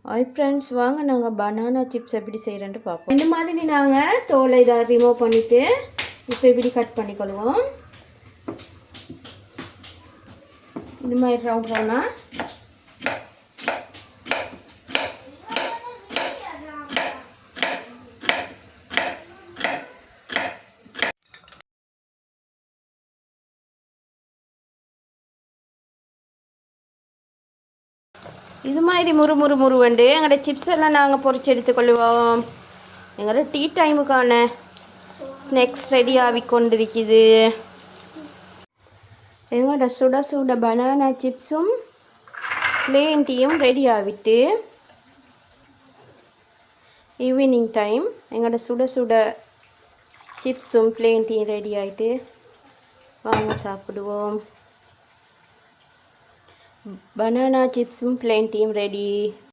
Hi friends, வாங்க நாங்கள் banana chips எப்படி செய்கிறேன்ட்டு பார்ப்போம். இந்த மாதிரி நாங்கள் தோலை இதை ரிமூவ் பண்ணிவிட்டு இப்போ இப்படி கட் பண்ணிக்கொள்வோம். இந்த மாதிரி ரவுண்ட் ரவுண்டாக இது மாதிரி முறு வந்து எங்களோட சிப்ஸ் எல்லாம் நாங்கள் பொரிச்சு எடுத்துக்கொள்வோம். எங்களோட டீ டைமுக்கான ஸ்நாக்ஸ் ரெடி ஆகி கொண்டிருக்குது. எங்களோட சுட சுட பனானா சிப்ஸும் பிளேன் டீயும் ரெடி ஆகிட்டு ஈவினிங் டைம் எங்களோட சுட சுட சிப்ஸும் பிளேன் டீயும் ரெடி ஆகிட்டு வாங்க சாப்பிடுவோம். பனானா சிப்ஸும் பிளேன் டீயும் ரெடி.